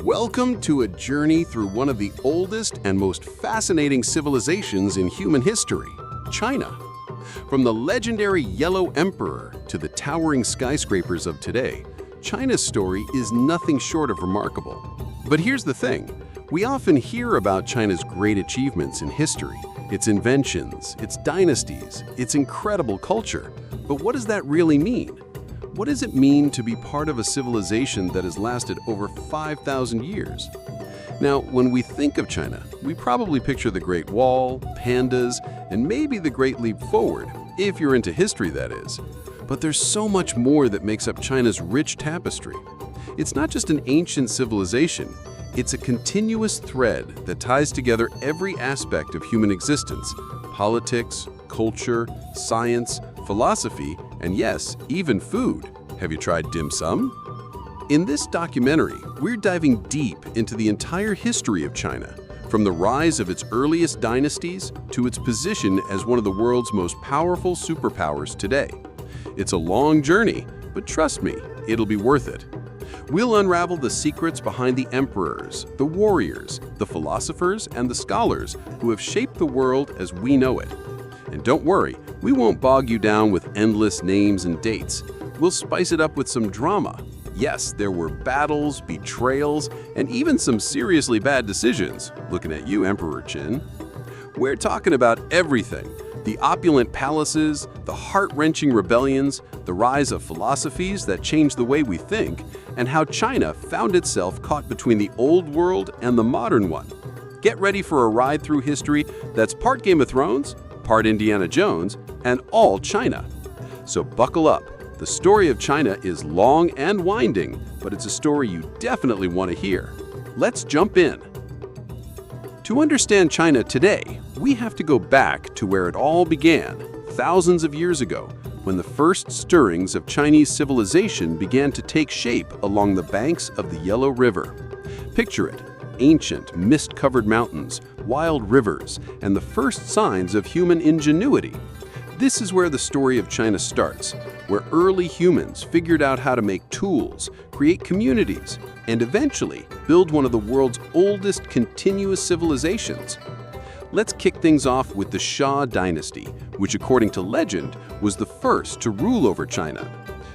Welcome to a journey through one of the oldest and most fascinating civilizations in human history, China. From the legendary Yellow Emperor to the towering skyscrapers of today, China's story is nothing short of remarkable. But here's the thing, we often hear about China's great achievements in history, its inventions, its dynasties, its incredible culture. But what does that really mean? What does it mean to be part of a civilization that has lasted over 5,000 years? Now, when we think of China, we probably picture the Great Wall, pandas, and maybe the Great Leap Forward, if you're into history, that is. But there's so much more that makes up China's rich tapestry. It's not just an ancient civilization, it's a continuous thread that ties together every aspect of human existence: politics, culture, science, philosophy, and yes, even food. Have you tried dim sum? In this documentary, we're diving deep into the entire history of China, from the rise of its earliest dynasties to its position as one of the world's most powerful superpowers today. It's a long journey, but trust me, it'll be worth it. We'll unravel the secrets behind the emperors, the warriors, the philosophers, and the scholars who have shaped the world as we know it. And don't worry, we won't bog you down with endless names and dates. We'll spice it up with some drama. Yes, there were battles, betrayals, and even some seriously bad decisions. Looking at you, Emperor Qin. We're talking about everything: the opulent palaces, the heart-wrenching rebellions, the rise of philosophies that changed the way we think, and how China found itself caught between the old world and the modern one. Get ready for a ride through history that's part Game of Thrones, part Indiana Jones, and all China. So buckle up. The story of China is long and winding, but it's a story you definitely want to hear. Let's jump in. To understand China today, we have to go back to where it all began, thousands of years ago, when the first stirrings of Chinese civilization began to take shape along the banks of the Yellow River. Picture it: ancient, mist-covered mountains, wild rivers, and the first signs of human ingenuity. This is where the story of China starts, where early humans figured out how to make tools, create communities, and eventually build one of the world's oldest continuous civilizations. Let's kick things off with the Shah Dynasty, which according to legend was the first to rule over China.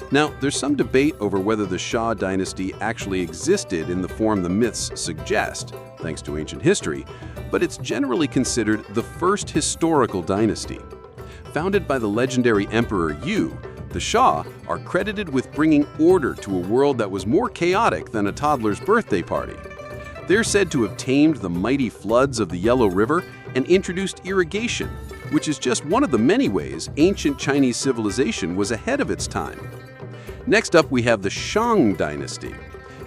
Now, there's some debate over whether the Shah Dynasty actually existed in the form the myths suggest, thanks to ancient history, but it's generally considered the first historical dynasty. Founded by the legendary Emperor Yu, the Shah are credited with bringing order to a world that was more chaotic than a toddler's birthday party. They're said to have tamed the mighty floods of the Yellow River and introduced irrigation, which is just one of the many ways ancient Chinese civilization was ahead of its time. Next up, we have the Shang Dynasty.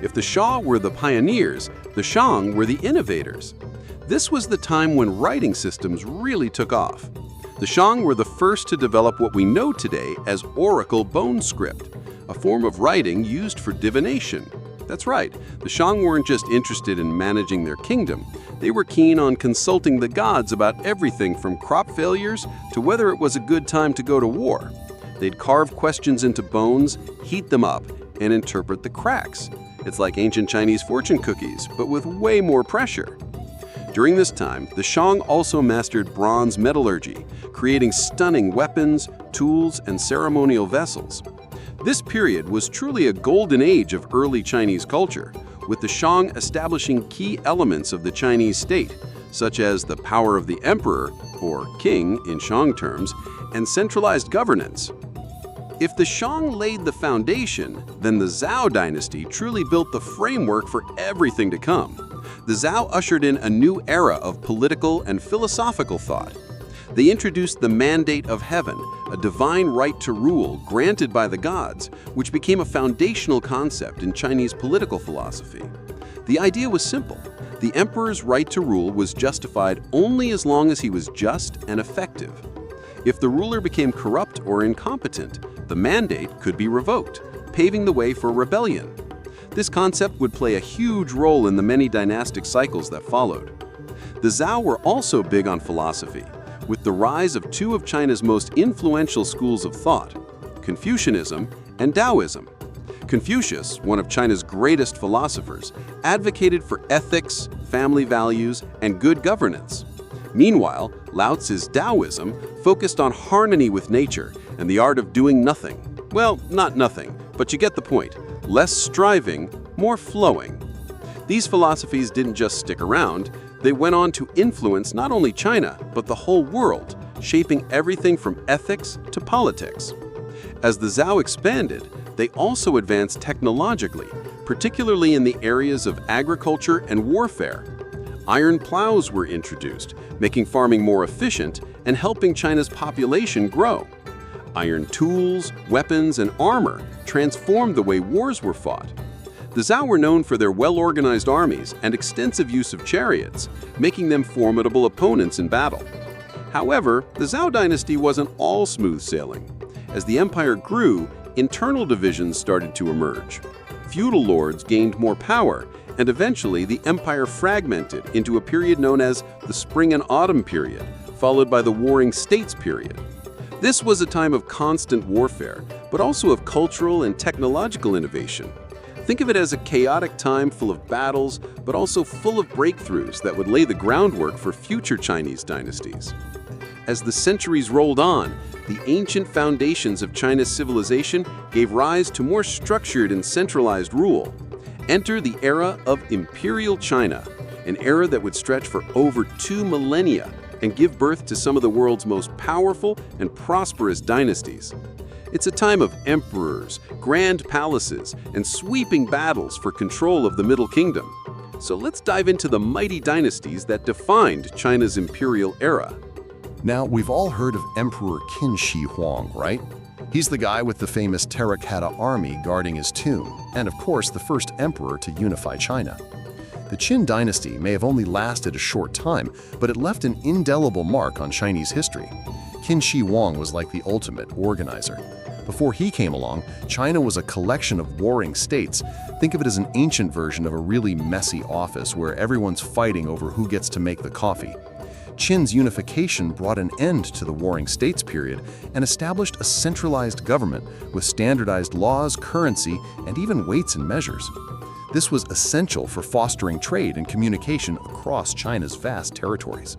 If the Shah were the pioneers, the Shang were the innovators. This was the time when writing systems really took off. The Shang were the first to develop what we know today as oracle bone script, a form of writing used for divination. That's right, the Shang weren't just interested in managing their kingdom. They were keen on consulting the gods about everything from crop failures to whether it was a good time to go to war. They'd carve questions into bones, heat them up, and interpret the cracks. It's like ancient Chinese fortune cookies, but with way more pressure. During this time, the Shang also mastered bronze metallurgy, creating stunning weapons, tools, and ceremonial vessels. This period was truly a golden age of early Chinese culture, with the Shang establishing key elements of the Chinese state, such as the power of the emperor, or king in Shang terms, and centralized governance. If the Shang laid the foundation, then the Zhou dynasty truly built the framework for everything to come. The Zhou ushered in a new era of political and philosophical thought. They introduced the mandate of heaven, a divine right to rule granted by the gods, which became a foundational concept in Chinese political philosophy. The idea was simple. The emperor's right to rule was justified only as long as he was just and effective. If the ruler became corrupt or incompetent, the mandate could be revoked, paving the way for rebellion. This concept would play a huge role in the many dynastic cycles that followed. The Zhou were also big on philosophy, with the rise of two of China's most influential schools of thought, Confucianism and Taoism. Confucius, one of China's greatest philosophers, advocated for ethics, family values, and good governance. Meanwhile, Lao Tzu's Taoism focused on harmony with nature and the art of doing nothing. Well, not nothing, but you get the point. Less striving, more flowing. These philosophies didn't just stick around, they went on to influence not only China, but the whole world, shaping everything from ethics to politics. As the Zhao expanded, they also advanced technologically, particularly in the areas of agriculture and warfare. Iron plows were introduced, making farming more efficient and helping China's population grow. Iron tools, weapons, and armor transformed the way wars were fought. The Zhao were known for their well-organized armies and extensive use of chariots, making them formidable opponents in battle. However, the Zhao dynasty wasn't all smooth sailing. As the empire grew, internal divisions started to emerge. Feudal lords gained more power, and eventually the empire fragmented into a period known as the Spring and Autumn period, followed by the Warring States period. This was a time of constant warfare, but also of cultural and technological innovation. Think of it as a chaotic time full of battles, but also full of breakthroughs that would lay the groundwork for future Chinese dynasties. As the centuries rolled on, the ancient foundations of China's civilization gave rise to more structured and centralized rule. Enter the era of Imperial China, an era that would stretch for over 2 millennia and give birth to some of the world's most powerful and prosperous dynasties. It's a time of emperors, grand palaces, and sweeping battles for control of the Middle Kingdom. So let's dive into the mighty dynasties that defined China's imperial era. Now, we've all heard of Emperor Qin Shi Huang, right? He's the guy with the famous terracotta army guarding his tomb, and of course the first emperor to unify China. The Qin Dynasty may have only lasted a short time, but it left an indelible mark on Chinese history. Qin Shi Huang was like the ultimate organizer. Before he came along, China was a collection of warring states. Think of it as an ancient version of a really messy office where everyone's fighting over who gets to make the coffee. Qin's unification brought an end to the Warring States period and established a centralized government with standardized laws, currency, and even weights and measures. This was essential for fostering trade and communication across China's vast territories.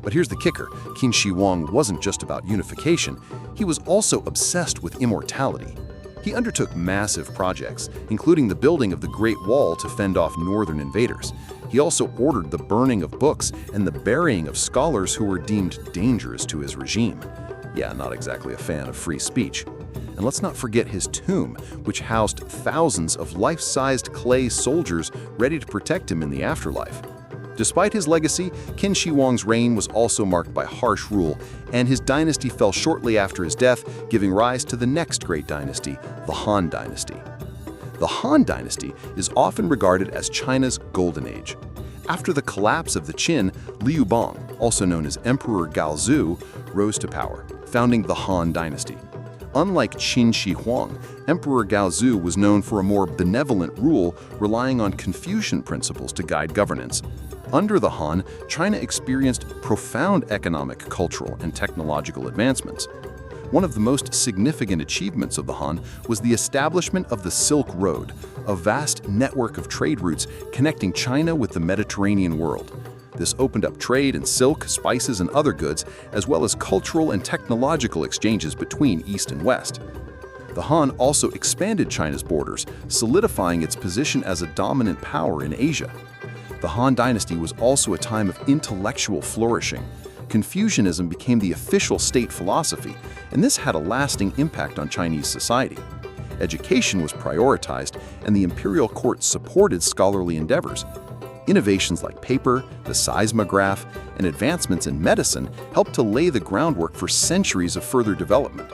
But here's the kicker, Qin Shi Huang wasn't just about unification, he was also obsessed with immortality. He undertook massive projects, including the building of the Great Wall to fend off northern invaders. He also ordered the burning of books and the burying of scholars who were deemed dangerous to his regime. Yeah, not exactly a fan of free speech. And let's not forget his tomb, which housed thousands of life-sized clay soldiers ready to protect him in the afterlife. Despite his legacy, Qin Shi Huang's reign was also marked by harsh rule, and his dynasty fell shortly after his death, giving rise to the next great dynasty, the Han Dynasty. The Han Dynasty is often regarded as China's golden age. After the collapse of the Qin, Liu Bang, also known as Emperor Gaozu, rose to power, founding the Han Dynasty. Unlike Qin Shi Huang, Emperor Gaozu was known for a more benevolent rule, relying on Confucian principles to guide governance. Under the Han, China experienced profound economic, cultural, and technological advancements. One of the most significant achievements of the Han was the establishment of the Silk Road, a vast network of trade routes connecting China with the Mediterranean world. This opened up trade in silk, spices, and other goods, as well as cultural and technological exchanges between East and West. The Han also expanded China's borders, solidifying its position as a dominant power in Asia. The Han Dynasty was also a time of intellectual flourishing. Confucianism became the official state philosophy, and this had a lasting impact on Chinese society. Education was prioritized, and the imperial court supported scholarly endeavors. Innovations like paper, the seismograph, and advancements in medicine helped to lay the groundwork for centuries of further development.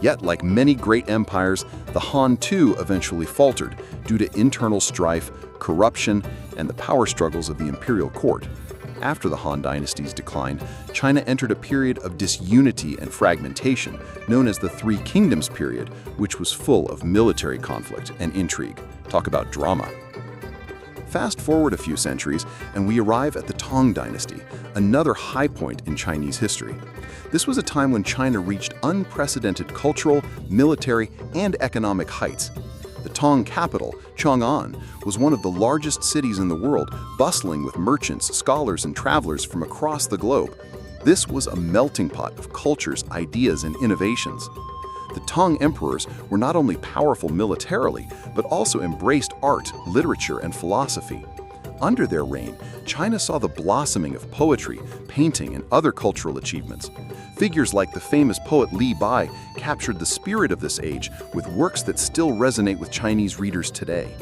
Yet, like many great empires, the Han too eventually faltered due to internal strife, corruption, and the power struggles of the imperial court. After the Han Dynasty's decline, China entered a period of disunity and fragmentation, known as the Three Kingdoms period, which was full of military conflict and intrigue. Talk about drama. Fast forward a few centuries, and we arrive at the Tang Dynasty, another high point in Chinese history. This was a time when China reached unprecedented cultural, military, and economic heights. The Tang capital, Chang'an, was one of the largest cities in the world, bustling with merchants, scholars, and travelers from across the globe. This was a melting pot of cultures, ideas, and innovations. The Tang emperors were not only powerful militarily, but also embraced art, literature, and philosophy. Under their reign, China saw the blossoming of poetry, painting, and other cultural achievements. Figures like the famous poet Li Bai captured the spirit of this age with works that still resonate with Chinese readers today.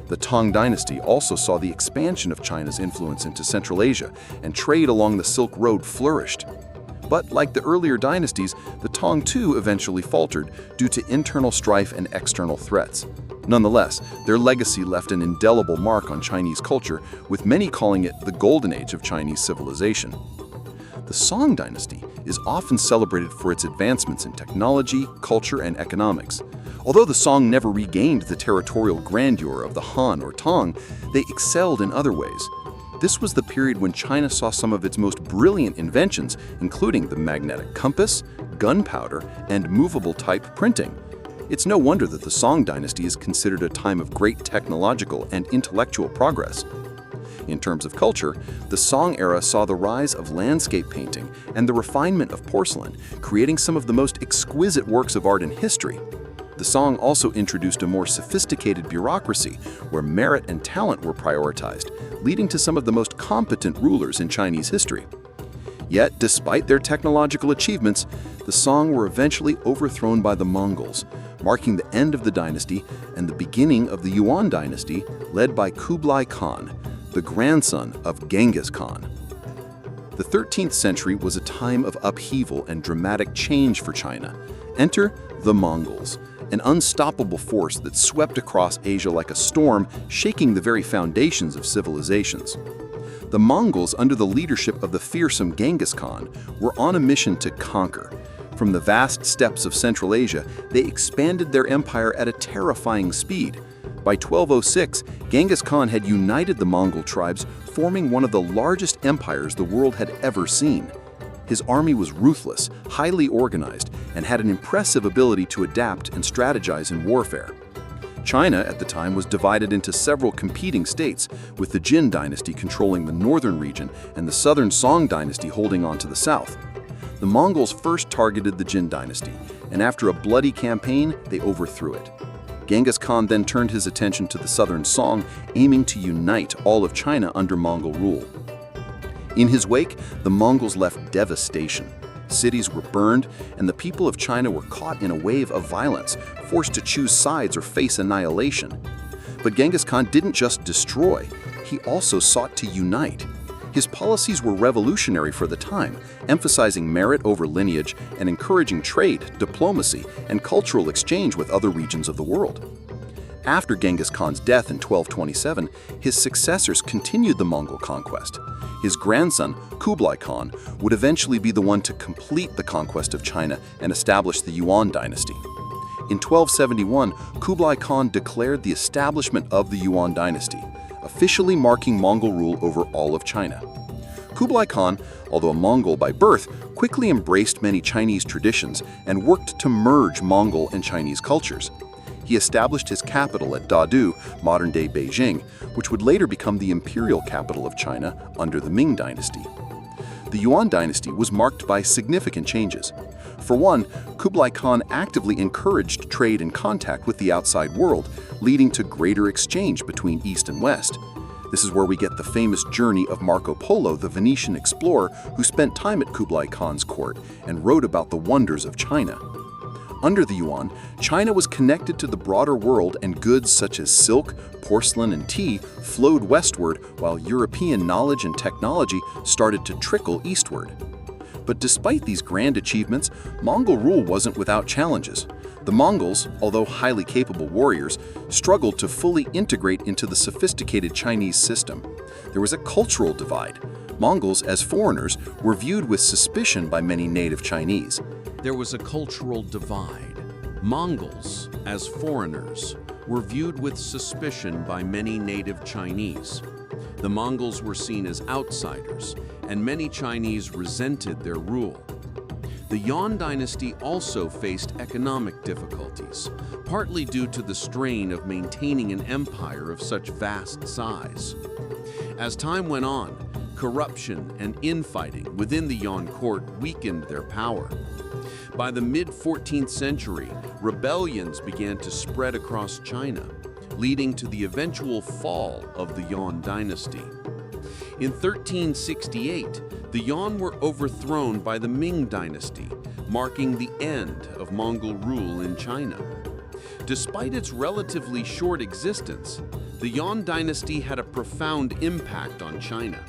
The Tang Dynasty also saw the expansion of China's influence into Central Asia, and trade along the Silk Road flourished. But like the earlier dynasties, the Tang too eventually faltered due to internal strife and external threats. Nonetheless, their legacy left an indelible mark on Chinese culture, with many calling it the golden age of Chinese civilization. The Song dynasty is often celebrated for its advancements in technology, culture, and economics. Although the Song never regained the territorial grandeur of the Han or Tang, they excelled in other ways. This was the period when China saw some of its most brilliant inventions, including the magnetic compass, gunpowder, and movable type printing. It's no wonder that the Song dynasty is considered a time of great technological and intellectual progress. In terms of culture, the Song era saw the rise of landscape painting and the refinement of porcelain, creating some of the most exquisite works of art in history. The Song also introduced a more sophisticated bureaucracy where merit and talent were prioritized, leading to some of the most competent rulers in Chinese history. Yet, despite their technological achievements, the Song were eventually overthrown by the Mongols, marking the end of the dynasty and the beginning of the Yuan dynasty, led by Kublai Khan, the grandson of Genghis Khan. The 13th century was a time of upheaval and dramatic change for China. Enter the Mongols, an unstoppable force that swept across Asia like a storm, shaking the very foundations of civilizations. The Mongols, under the leadership of the fearsome Genghis Khan, were on a mission to conquer. From the vast steppes of Central Asia, they expanded their empire at a terrifying speed. By 1206, Genghis Khan had united the Mongol tribes, forming one of the largest empires the world had ever seen. His army was ruthless, highly organized, and had an impressive ability to adapt and strategize in warfare. China at the time was divided into several competing states, with the Qin Dynasty controlling the northern region and the southern Song Dynasty holding on to the south. The Mongols first targeted the Qin Dynasty, and after a bloody campaign, they overthrew it. Genghis Khan then turned his attention to the southern Song, aiming to unite all of China under Mongol rule. In his wake, the Mongols left devastation. Cities were burned, and the people of China were caught in a wave of violence, forced to choose sides or face annihilation. But Genghis Khan didn't just destroy, he also sought to unite. His policies were revolutionary for the time, emphasizing merit over lineage and encouraging trade, diplomacy, and cultural exchange with other regions of the world. After Genghis Khan's death in 1227, his successors continued the Mongol conquest. His grandson, Kublai Khan, would eventually be the one to complete the conquest of China and establish the Yuan dynasty. In 1271, Kublai Khan declared the establishment of the Yuan dynasty, officially marking Mongol rule over all of China. Kublai Khan, although a Mongol by birth, quickly embraced many Chinese traditions and worked to merge Mongol and Chinese cultures. He established his capital at Dadu, modern-day Beijing, which would later become the imperial capital of China under the Ming dynasty. The Yuan dynasty was marked by significant changes. For one, Kublai Khan actively encouraged trade and contact with the outside world, leading to greater exchange between East and West. This is where we get the famous journey of Marco Polo, the Venetian explorer who spent time at Kublai Khan's court and wrote about the wonders of China. Under the Yuan, China was connected to the broader world, and goods such as silk, porcelain, and tea flowed westward, while European knowledge and technology started to trickle eastward. But despite these grand achievements, Mongol rule wasn't without challenges. The Mongols, although highly capable warriors, struggled to fully integrate into the sophisticated Chinese system. There was a cultural divide. Mongols, as foreigners, were viewed with suspicion by many native Chinese. There was a cultural divide. Mongols, as foreigners, were viewed with suspicion by many native Chinese. The Mongols were seen as outsiders, and many Chinese resented their rule. The Yuan dynasty also faced economic difficulties, partly due to the strain of maintaining an empire of such vast size. As time went on, corruption and infighting within the Yuan court weakened their power. By the mid-14th century, rebellions began to spread across China, leading to the eventual fall of the Yuan dynasty. In 1368, the Yuan were overthrown by the Ming dynasty, marking the end of Mongol rule in China. Despite its relatively short existence, the Yuan dynasty had a profound impact on China.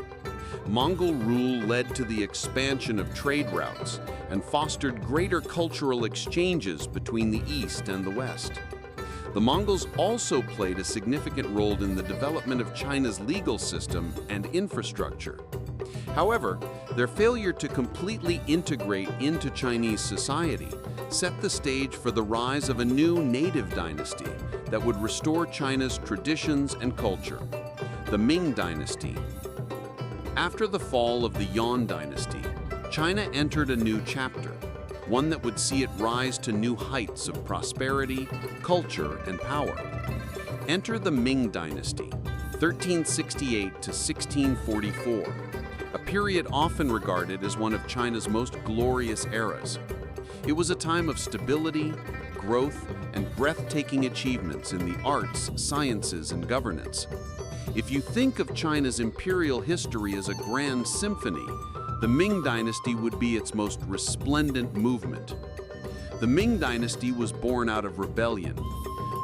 Mongol rule led to the expansion of trade routes and fostered greater cultural exchanges between the East and the West. The Mongols also played a significant role in the development of China's legal system and infrastructure. However, their failure to completely integrate into Chinese society set the stage for the rise of a new native dynasty that would restore China's traditions and culture, the Ming dynasty. After the fall of the Yuan dynasty, China entered a new chapter, one that would see it rise to new heights of prosperity, culture, and power. Enter the Ming dynasty, 1368 to 1644, a period often regarded as one of China's most glorious eras. It was a time of stability, growth, and breathtaking achievements in the arts, sciences, and governance. If you think of China's imperial history as a grand symphony, the Ming dynasty would be its most resplendent movement. The Ming dynasty was born out of rebellion.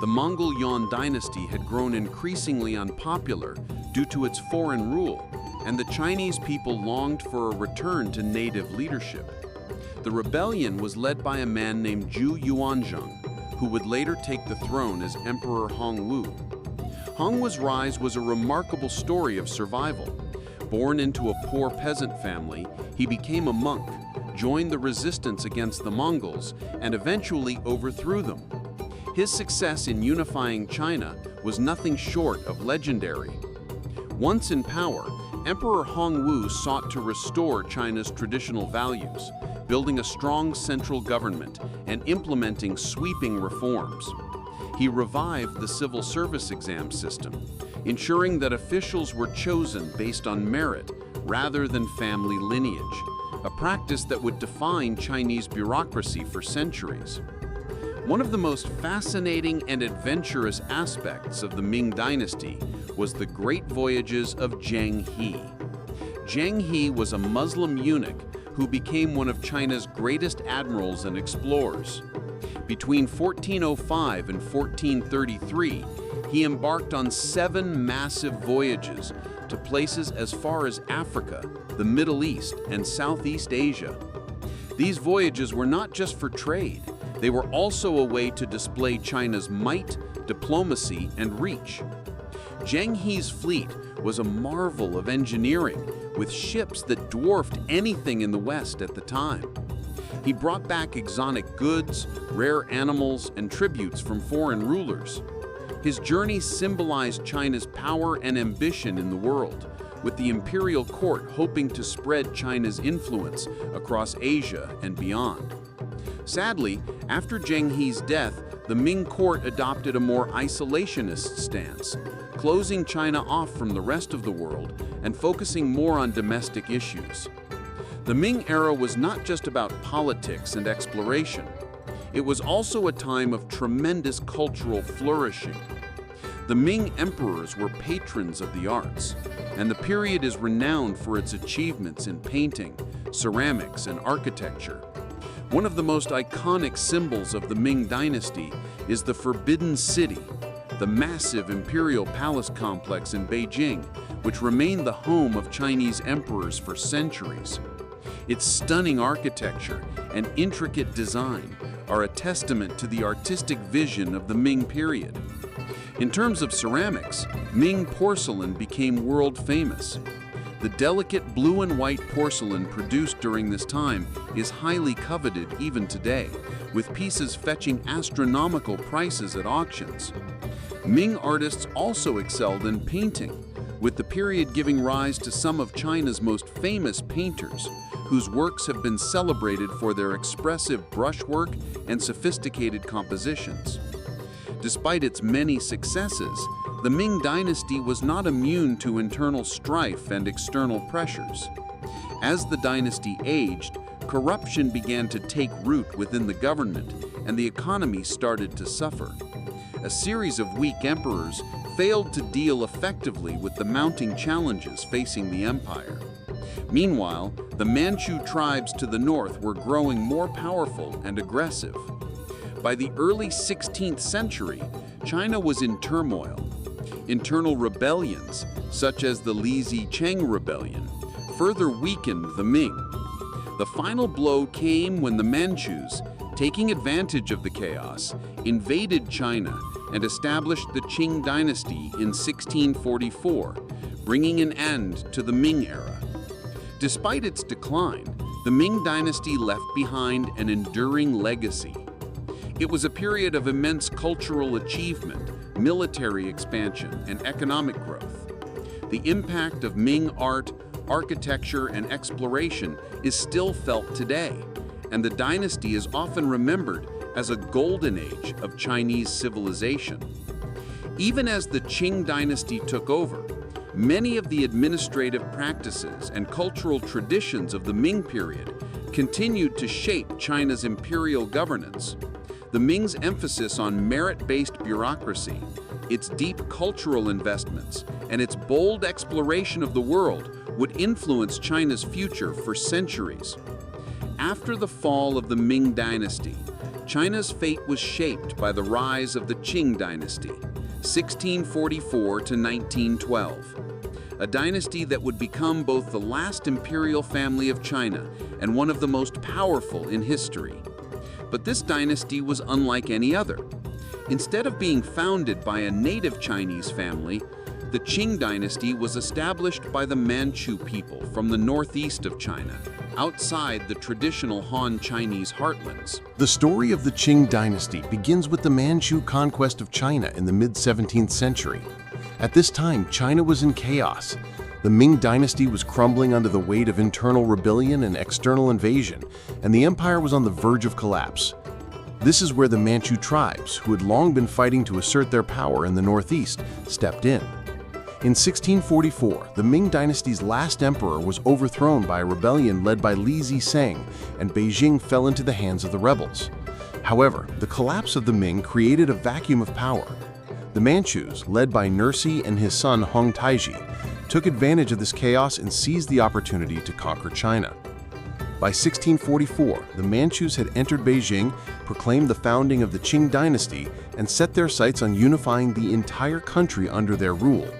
The Mongol Yuan dynasty had grown increasingly unpopular due to its foreign rule, and the Chinese people longed for a return to native leadership. The rebellion was led by a man named Zhu Yuanzhang, who would later take the throne as Emperor Hongwu. Hongwu's rise was a remarkable story of survival. Born into a poor peasant family, he became a monk, joined the resistance against the Mongols, and eventually overthrew them. His success in unifying China was nothing short of legendary. Once in power, Emperor Hongwu sought to restore China's traditional values, building a strong central government and implementing sweeping reforms. He revived the civil service exam system, ensuring that officials were chosen based on merit rather than family lineage, a practice that would define Chinese bureaucracy for centuries. One of the most fascinating and adventurous aspects of the Ming dynasty was the great voyages of Zheng He. Zheng He was a Muslim eunuch who became one of China's greatest admirals and explorers. Between 1405 and 1433, he embarked on 7 massive voyages to places as far as Africa, the Middle East, and Southeast Asia. These voyages were not just for trade, they were also a way to display China's might, diplomacy, and reach. Zheng He's fleet was a marvel of engineering, with ships that dwarfed anything in the West at the time. He brought back exotic goods, rare animals, and tributes from foreign rulers. His journey symbolized China's power and ambition in the world, with the imperial court hoping to spread China's influence across Asia and beyond. Sadly, after Zheng He's death, the Ming court adopted a more isolationist stance, closing China off from the rest of the world and focusing more on domestic issues. The Ming era was not just about politics and exploration. It was also a time of tremendous cultural flourishing. The Ming emperors were patrons of the arts, and the period is renowned for its achievements in painting, ceramics, and architecture. One of the most iconic symbols of the Ming dynasty is the Forbidden City, the massive imperial palace complex in Beijing, which remained the home of Chinese emperors for centuries. Its stunning architecture and intricate design are a testament to the artistic vision of the Ming period. In terms of ceramics, Ming porcelain became world famous. The delicate blue and white porcelain produced during this time is highly coveted even today, with pieces fetching astronomical prices at auctions. Ming artists also excelled in painting, with the period giving rise to some of China's most famous painters, whose works have been celebrated for their expressive brushwork and sophisticated compositions. Despite its many successes, the Ming Dynasty was not immune to internal strife and external pressures. As the dynasty aged, corruption began to take root within the government, and the economy started to suffer. A series of weak emperors failed to deal effectively with the mounting challenges facing the empire. Meanwhile, the Manchu tribes to the north were growing more powerful and aggressive. By the early 16th century, China was in turmoil. Internal rebellions, such as the Lizi-Cheng Rebellion, further weakened the Ming. The final blow came when the Manchus, taking advantage of the chaos, invaded China and established the Qing Dynasty in 1644, bringing an end to the Ming era. Despite its decline, the Ming Dynasty left behind an enduring legacy. It was a period of immense cultural achievement, military expansion, and economic growth. The impact of Ming art, architecture, and exploration is still felt today, and the dynasty is often remembered as a golden age of Chinese civilization. Even as the Qing Dynasty took over, many of the administrative practices and cultural traditions of the Ming period continued to shape China's imperial governance. The Ming's emphasis on merit-based bureaucracy, its deep cultural investments, and its bold exploration of the world would influence China's future for centuries. After the fall of the Ming Dynasty, China's fate was shaped by the rise of the Qing Dynasty, 1644 to 1912, a dynasty that would become both the last imperial family of China and one of the most powerful in history. But this dynasty was unlike any other. Instead of being founded by a native Chinese family, the Qing Dynasty was established by the Manchu people from the northeast of China, outside the traditional Han Chinese heartlands. The story of the Qing Dynasty begins with the Manchu conquest of China in the mid-17th century. At this time, China was in chaos. The Ming Dynasty was crumbling under the weight of internal rebellion and external invasion, and the empire was on the verge of collapse. This is where the Manchu tribes, who had long been fighting to assert their power in the northeast, stepped in. In 1644, the Ming Dynasty's last emperor was overthrown by a rebellion led by Lizi-Cheng, and Beijing fell into the hands of the rebels. However, the collapse of the Ming created a vacuum of power. The Manchus, led by Nursi and his son Hong Taiji, took advantage of this chaos and seized the opportunity to conquer China. By 1644, the Manchus had entered Beijing, proclaimed the founding of the Qing Dynasty, and set their sights on unifying the entire country under their rule.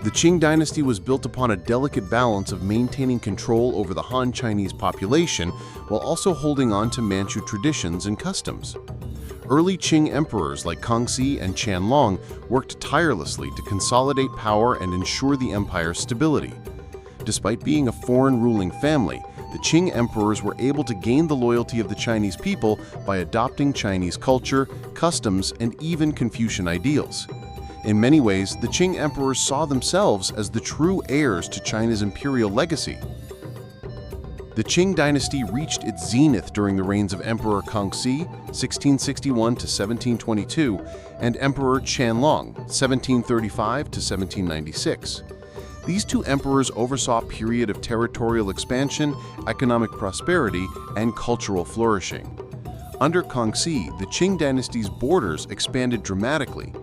The Qing Dynasty was built upon a delicate balance of maintaining control over the Han Chinese population while also holding on to Manchu traditions and customs. Early Qing emperors like Kangxi and Qianlong worked tirelessly to consolidate power and ensure the empire's stability. Despite being a foreign ruling family, the Qing emperors were able to gain the loyalty of the Chinese people by adopting Chinese culture, customs, and even Confucian ideals. In many ways, the Qing emperors saw themselves as the true heirs to China's imperial legacy. The Qing dynasty reached its zenith during the reigns of Emperor Kangxi, 1661 to 1722, and Emperor Qianlong, 1735 to 1796. These two emperors oversaw a period of territorial expansion, economic prosperity, and cultural flourishing. Under Kangxi, the Qing dynasty's borders expanded dramatically.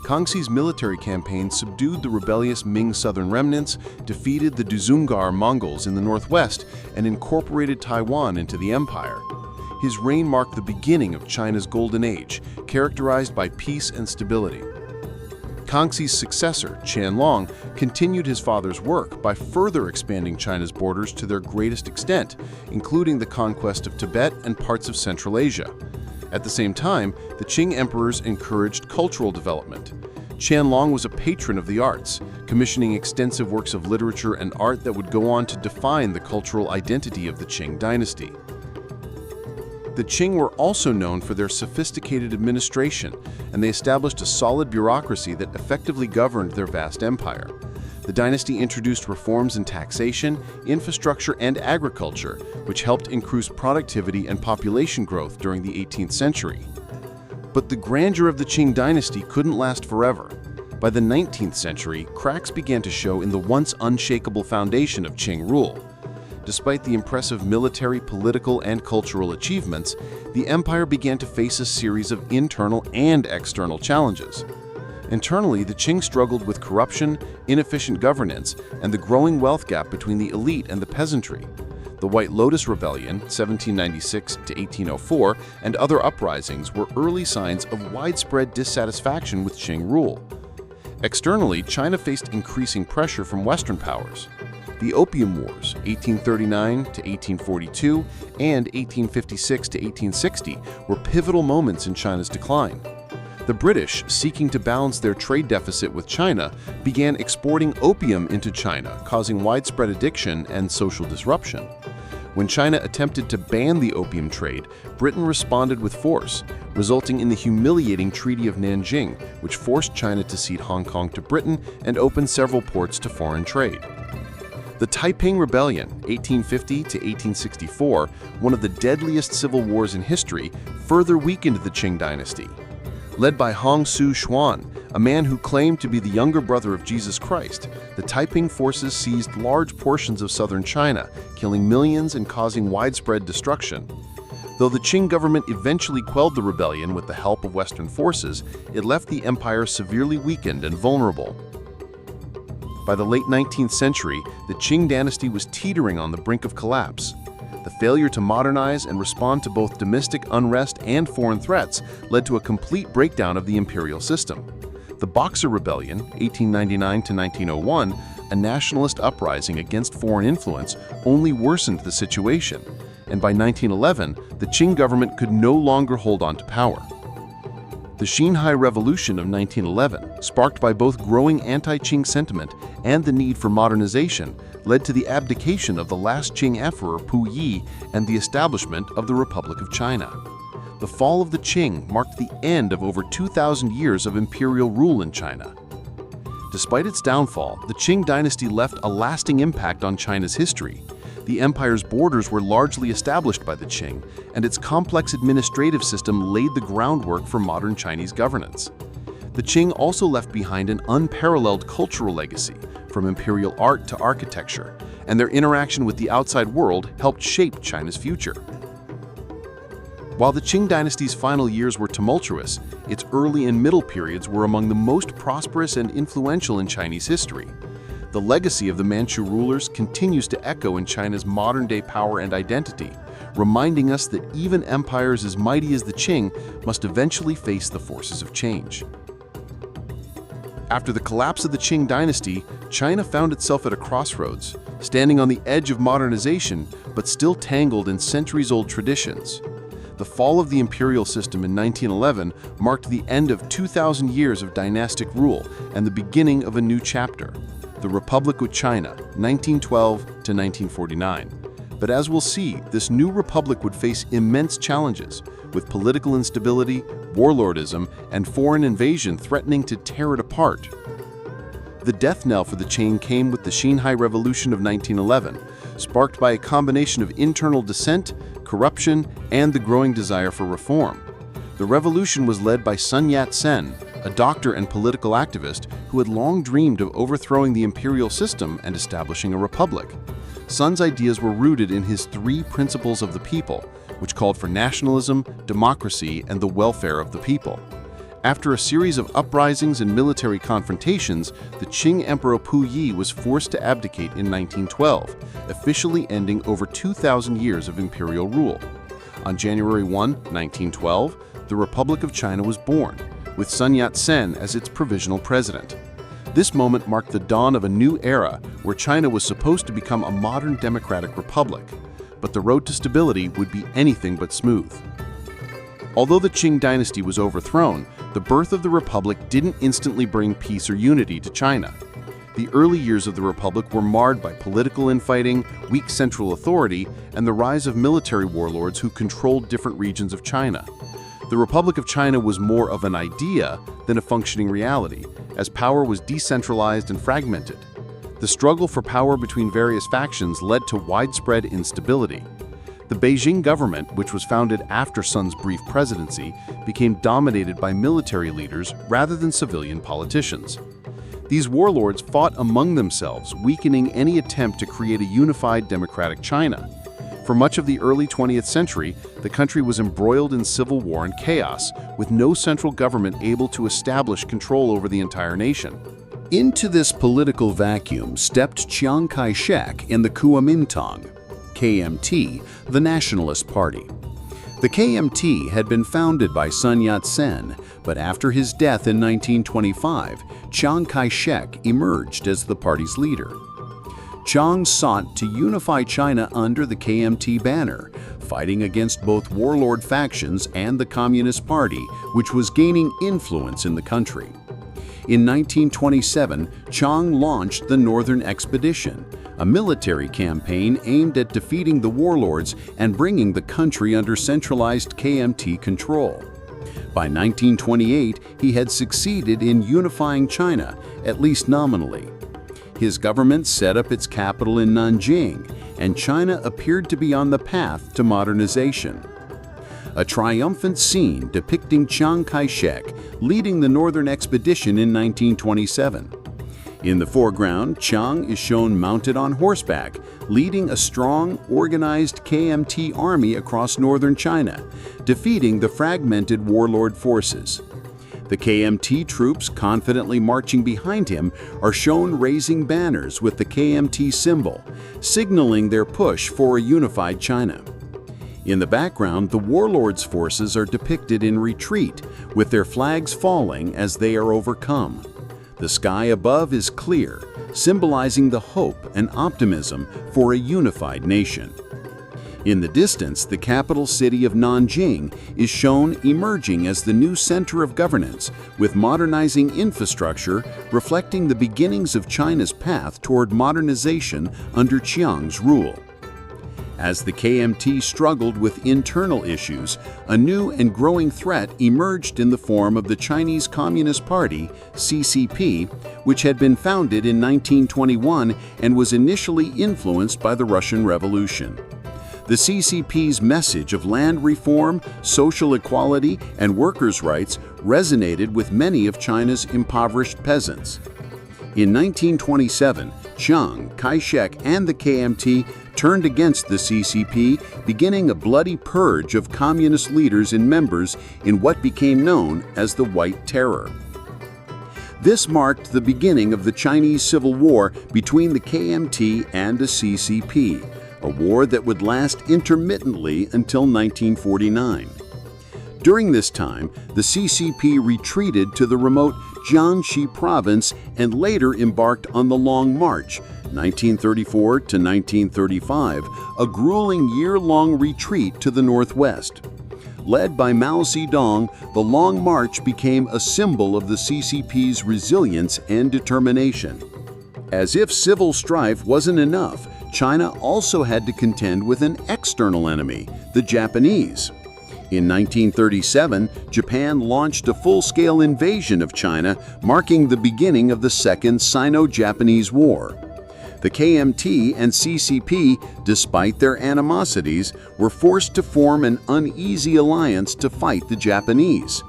Kangxi's military campaign subdued the rebellious Ming southern remnants, defeated the Dzungar Mongols in the northwest, and incorporated Taiwan into the empire. His reign marked the beginning of China's golden age, characterized by peace and stability. Kangxi's successor, Qianlong, continued his father's work by further expanding China's borders to their greatest extent, including the conquest of Tibet and parts of Central Asia. At the same time, the Qing emperors encouraged cultural development. Qianlong was a patron of the arts, commissioning extensive works of literature and art that would go on to define the cultural identity of the Qing dynasty. The Qing were also known for their sophisticated administration, and they established a solid bureaucracy that effectively governed their vast empire. The dynasty introduced reforms in taxation, infrastructure, and agriculture, which helped increase productivity and population growth during the 18th century. But the grandeur of the Qing dynasty couldn't last forever. By the 19th century, cracks began to show in the once unshakable foundation of Qing rule. Despite the impressive military, political, and cultural achievements, the empire began to face a series of internal and external challenges. Internally, the Qing struggled with corruption, inefficient governance, and the growing wealth gap between the elite and the peasantry. The White Lotus Rebellion, 1796 to 1804, and other uprisings were early signs of widespread dissatisfaction with Qing rule. Externally, China faced increasing pressure from Western powers. The Opium Wars, 1839 to 1842 and 1856 to 1860, were pivotal moments in China's decline. The British, seeking to balance their trade deficit with China, began exporting opium into China, causing widespread addiction and social disruption. When China attempted to ban the opium trade, Britain responded with force, resulting in the humiliating Treaty of Nanjing, which forced China to cede Hong Kong to Britain and opened several ports to foreign trade. The Taiping Rebellion, 1850 to 1864, one of the deadliest civil wars in history, further weakened the Qing dynasty. Led by Hong Xuan, a man who claimed to be the younger brother of Jesus Christ, the Taiping forces seized large portions of southern China, killing millions and causing widespread destruction. Though the Qing government eventually quelled the rebellion with the help of Western forces, it left the empire severely weakened and vulnerable. By the late 19th century, the Qing dynasty was teetering on the brink of collapse. The failure to modernize and respond to both domestic unrest and foreign threats led to a complete breakdown of the imperial system. The Boxer Rebellion, 1899 to 1901, a nationalist uprising against foreign influence, only worsened the situation, and by 1911, the Qing government could no longer hold on to power. The Xinhai Revolution of 1911, sparked by both growing anti-Qing sentiment and the need for modernization, led to the abdication of the last Qing emperor Pu Yi and the establishment of the Republic of China. The fall of the Qing marked the end of over 2,000 years of imperial rule in China. Despite its downfall, the Qing dynasty left a lasting impact on China's history. The empire's borders were largely established by the Qing, and its complex administrative system laid the groundwork for modern Chinese governance. The Qing also left behind an unparalleled cultural legacy, from imperial art to architecture, and their interaction with the outside world helped shape China's future. While the Qing dynasty's final years were tumultuous, its early and middle periods were among the most prosperous and influential in Chinese history. The legacy of the Manchu rulers continues to echo in China's modern-day power and identity, reminding us that even empires as mighty as the Qing must eventually face the forces of change. After the collapse of the Qing dynasty, China found itself at a crossroads, standing on the edge of modernization but still tangled in centuries-old traditions. The fall of the imperial system in 1911 marked the end of 2,000 years of dynastic rule and the beginning of a new chapter, the Republic of China, 1912 to 1949. But as we'll see, this new republic would face immense challenges, with political instability, warlordism, and foreign invasion threatening to tear it apart. The death knell for the Qing came with the Xinhai Revolution of 1911, sparked by a combination of internal dissent, corruption, and the growing desire for reform. The revolution was led by Sun Yat-sen, a doctor and political activist who had long dreamed of overthrowing the imperial system and establishing a republic. Sun's ideas were rooted in his 3 principles of the people, which called for nationalism, democracy, and the welfare of the people. After a series of uprisings and military confrontations, the Qing Emperor Pu Yi was forced to abdicate in 1912, officially ending over 2,000 years of imperial rule. On January 1, 1912, the Republic of China was born, with Sun Yat-sen as its provisional president. This moment marked the dawn of a new era where China was supposed to become a modern democratic republic, but the road to stability would be anything but smooth. Although the Qing dynasty was overthrown, the birth of the republic didn't instantly bring peace or unity to China. The early years of the republic were marred by political infighting, weak central authority, and the rise of military warlords who controlled different regions of China. The Republic of China was more of an idea than a functioning reality, as power was decentralized and fragmented. The struggle for power between various factions led to widespread instability. The Beijing government, which was founded after Sun's brief presidency, became dominated by military leaders rather than civilian politicians. These warlords fought among themselves, weakening any attempt to create a unified democratic China. For much of the early 20th century, the country was embroiled in civil war and chaos, with no central government able to establish control over the entire nation. Into this political vacuum stepped Chiang Kai-shek in the Kuomintang, KMT, the Nationalist Party. The KMT had been founded by Sun Yat-sen, but after his death in 1925, Chiang Kai-shek emerged as the party's leader. Chiang sought to unify China under the KMT banner, fighting against both warlord factions and the Communist Party, which was gaining influence in the country. In 1927, Chiang launched the Northern Expedition, a military campaign aimed at defeating the warlords and bringing the country under centralized KMT control. By 1928, he had succeeded in unifying China, at least nominally. His government set up its capital in Nanjing, and China appeared to be on the path to modernization. A triumphant scene depicting Chiang Kai-shek leading the Northern Expedition in 1927. In the foreground, Chiang is shown mounted on horseback, leading a strong, organized KMT army across northern China, defeating the fragmented warlord forces. The KMT troops confidently marching behind him are shown raising banners with the KMT symbol, signaling their push for a unified China. In the background, the warlords' forces are depicted in retreat, with their flags falling as they are overcome. The sky above is clear, symbolizing the hope and optimism for a unified nation. In the distance, the capital city of Nanjing is shown emerging as the new center of governance, with modernizing infrastructure reflecting the beginnings of China's path toward modernization under Chiang's rule. As the KMT struggled with internal issues, a new and growing threat emerged in the form of the Chinese Communist Party, CCP, which had been founded in 1921 and was initially influenced by the Russian Revolution. The CCP's message of land reform, social equality, and workers' rights resonated with many of China's impoverished peasants. In 1927, Chiang Kai-shek and the KMT turned against the CCP, beginning a bloody purge of communist leaders and members in what became known as the White Terror. This marked the beginning of the Chinese Civil War between the KMT and the CCP, a war that would last intermittently until 1949. During this time, the CCP retreated to the remote Jiangxi province and later embarked on the Long March, 1934 to 1935, a grueling year-long retreat to the northwest. Led by Mao Zedong, the Long March became a symbol of the CCP's resilience and determination. As if civil strife wasn't enough, China also had to contend with an external enemy, the Japanese. In 1937, Japan launched a full-scale invasion of China, marking the beginning of the Second Sino-Japanese War. The KMT and CCP, despite their animosities, were forced to form an uneasy alliance to fight the Japanese.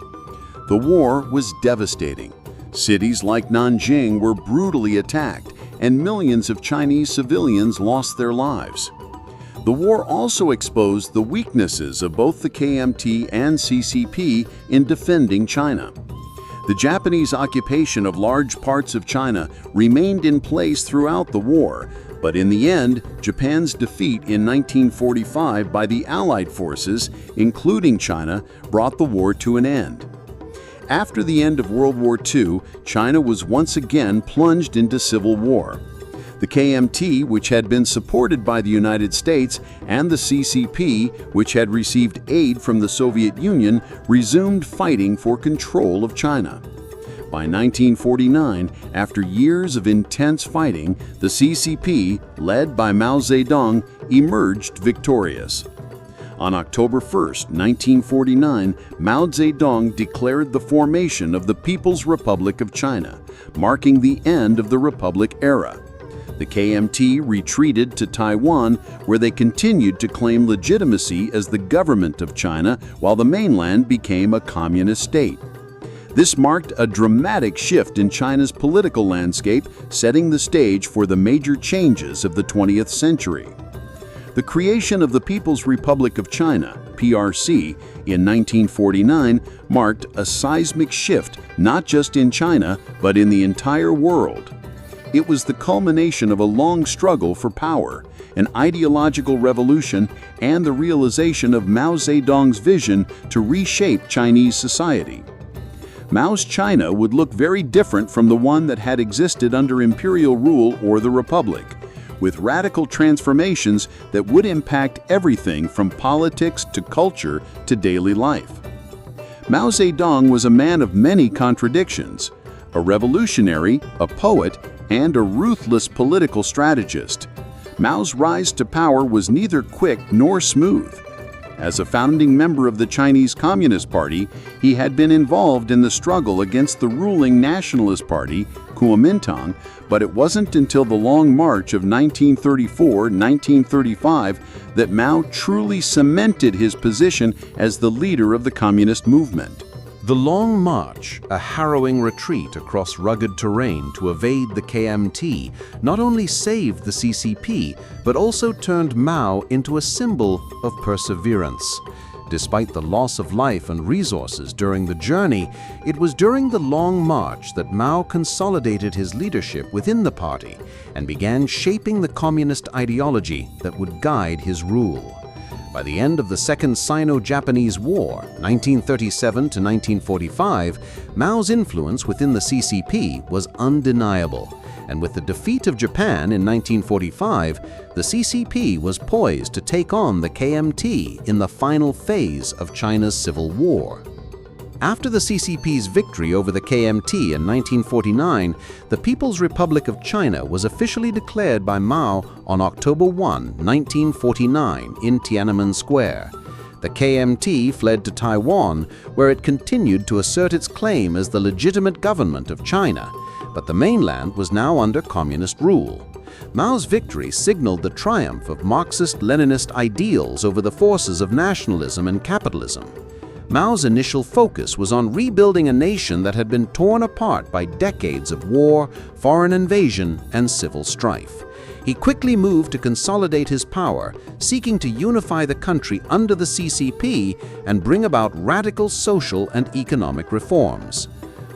The war was devastating. Cities like Nanjing were brutally attacked, and millions of Chinese civilians lost their lives. The war also exposed the weaknesses of both the KMT and CCP in defending China. The Japanese occupation of large parts of China remained in place throughout the war, but in the end, Japan's defeat in 1945 by the Allied forces, including China, brought the war to an end. After the end of World War II, China was once again plunged into civil war. The KMT, which had been supported by the United States, and the CCP, which had received aid from the Soviet Union, resumed fighting for control of China. By 1949, after years of intense fighting, the CCP, led by Mao Zedong, emerged victorious. On October 1, 1949, Mao Zedong declared the formation of the People's Republic of China, marking the end of the Republic era. The KMT retreated to Taiwan, where they continued to claim legitimacy as the government of China while the mainland became a communist state. This marked a dramatic shift in China's political landscape, setting the stage for the major changes of the 20th century. The creation of the People's Republic of China, PRC, in 1949 marked a seismic shift not just in China, but in the entire world. It was the culmination of a long struggle for power, an ideological revolution, and the realization of Mao Zedong's vision to reshape Chinese society. Mao's China would look very different from the one that had existed under imperial rule or the Republic, with radical transformations that would impact everything from politics to culture to daily life. Mao Zedong was a man of many contradictions, a revolutionary, a poet, and a ruthless political strategist. Mao's rise to power was neither quick nor smooth. As a founding member of the Chinese Communist Party, he had been involved in the struggle against the ruling Nationalist Party, Kuomintang, but it wasn't until the Long March of 1934-1935 that Mao truly cemented his position as the leader of the communist movement. The Long March, a harrowing retreat across rugged terrain to evade the KMT, not only saved the CCP, but also turned Mao into a symbol of perseverance. Despite the loss of life and resources during the journey, it was during the Long March that Mao consolidated his leadership within the party and began shaping the communist ideology that would guide his rule. By the end of the Second Sino-Japanese War, 1937 to 1945, Mao's influence within the CCP was undeniable, and with the defeat of Japan in 1945, the CCP was poised to take on the KMT in the final phase of China's Civil War. After the CCP's victory over the KMT in 1949, the People's Republic of China was officially declared by Mao on October 1, 1949, in Tiananmen Square. The KMT fled to Taiwan, where it continued to assert its claim as the legitimate government of China, but the mainland was now under communist rule. Mao's victory signaled the triumph of Marxist-Leninist ideals over the forces of nationalism and capitalism. Mao's initial focus was on rebuilding a nation that had been torn apart by decades of war, foreign invasion, and civil strife. He quickly moved to consolidate his power, seeking to unify the country under the CCP and bring about radical social and economic reforms.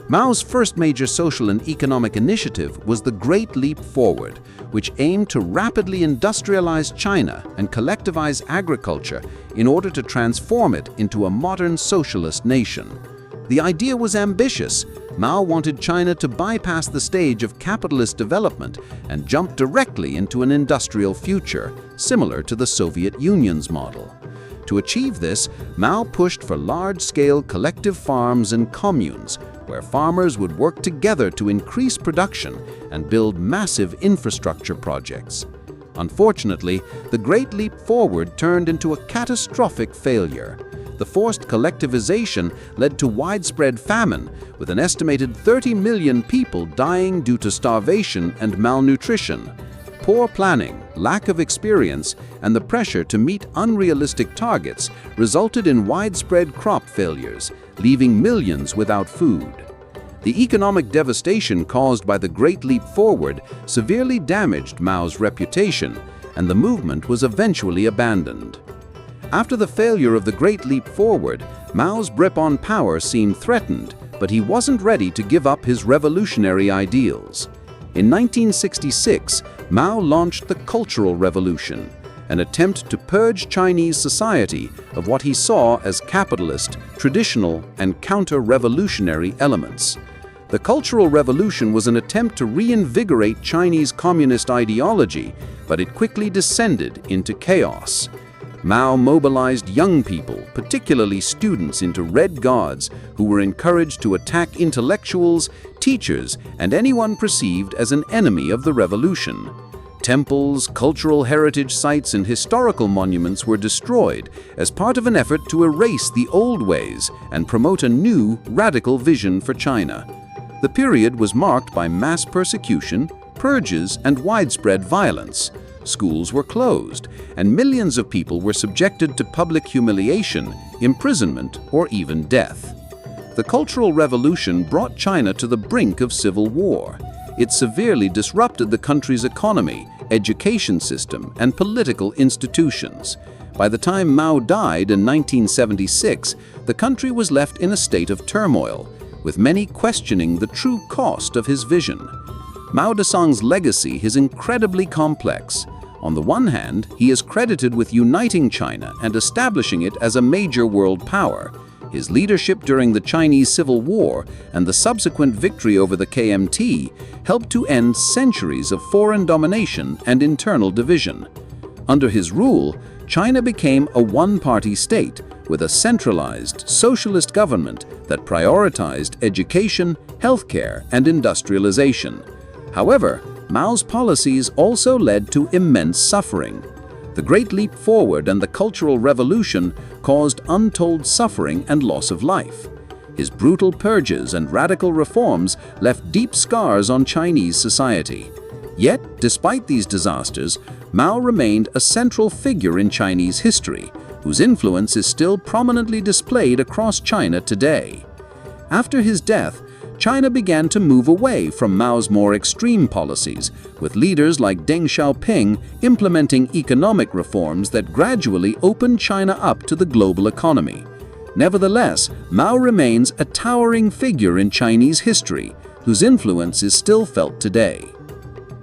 Mao's first major social and economic initiative was the Great Leap Forward, which aimed to rapidly industrialize China and collectivize agriculture in order to transform it into a modern socialist nation. The idea was ambitious. Mao wanted China to bypass the stage of capitalist development and jump directly into an industrial future, similar to the Soviet Union's model. To achieve this, Mao pushed for large-scale collective farms and communes, where farmers would work together to increase production and build massive infrastructure projects. Unfortunately, the Great Leap Forward turned into a catastrophic failure. The forced collectivization led to widespread famine, with an estimated 30 million people dying due to starvation and malnutrition. Poor planning, lack of experience, and the pressure to meet unrealistic targets resulted in widespread crop failures, leaving millions without food. The economic devastation caused by the Great Leap Forward severely damaged Mao's reputation, and the movement was eventually abandoned. After the failure of the Great Leap Forward, Mao's grip on power seemed threatened, but he wasn't ready to give up his revolutionary ideals. In 1966, Mao launched the Cultural Revolution, an attempt to purge Chinese society of what he saw as capitalist, traditional, and counter-revolutionary elements. The Cultural Revolution was an attempt to reinvigorate Chinese communist ideology, but it quickly descended into chaos. Mao mobilized young people, particularly students, into Red Guards who were encouraged to attack intellectuals, teachers, and anyone perceived as an enemy of the revolution. Temples, cultural heritage sites, and historical monuments were destroyed as part of an effort to erase the old ways and promote a new, radical vision for China. The period was marked by mass persecution, purges and widespread violence. Schools were closed, and millions of people were subjected to public humiliation, imprisonment, or even death. The Cultural Revolution brought China to the brink of civil war. It severely disrupted the country's economy, education system, and political institutions. By the time Mao died in 1976, the country was left in a state of turmoil, with many questioning the true cost of his vision. Mao Zedong's legacy is incredibly complex. On the one hand, he is credited with uniting China and establishing it as a major world power. His leadership during the Chinese Civil War and the subsequent victory over the KMT helped to end centuries of foreign domination and internal division. Under his rule, China became a one-party state with a centralized, socialist government that prioritized education, healthcare, and industrialization. However, Mao's policies also led to immense suffering. The Great Leap Forward and the Cultural Revolution caused untold suffering and loss of life. His brutal purges and radical reforms left deep scars on Chinese society. Yet, despite these disasters, Mao remained a central figure in Chinese history, whose influence is still prominently displayed across China today. After his death, China began to move away from Mao's more extreme policies, with leaders like Deng Xiaoping implementing economic reforms that gradually opened China up to the global economy. Nevertheless, Mao remains a towering figure in Chinese history, whose influence is still felt today.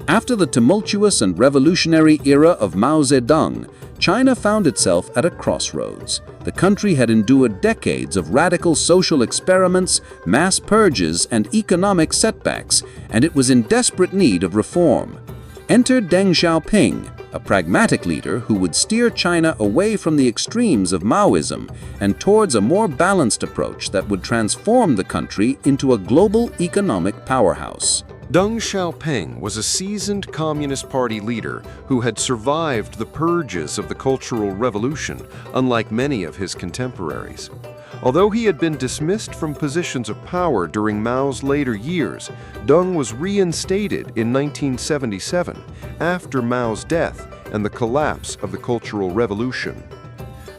After the tumultuous and revolutionary era of Mao Zedong, China found itself at a crossroads. The country had endured decades of radical social experiments, mass purges, and economic setbacks, and it was in desperate need of reform. Enter Deng Xiaoping, a pragmatic leader who would steer China away from the extremes of Maoism and towards a more balanced approach that would transform the country into a global economic powerhouse. Deng Xiaoping was a seasoned Communist Party leader who had survived the purges of the Cultural Revolution, unlike many of his contemporaries. Although he had been dismissed from positions of power during Mao's later years, Deng was reinstated in 1977 after Mao's death and the collapse of the Cultural Revolution.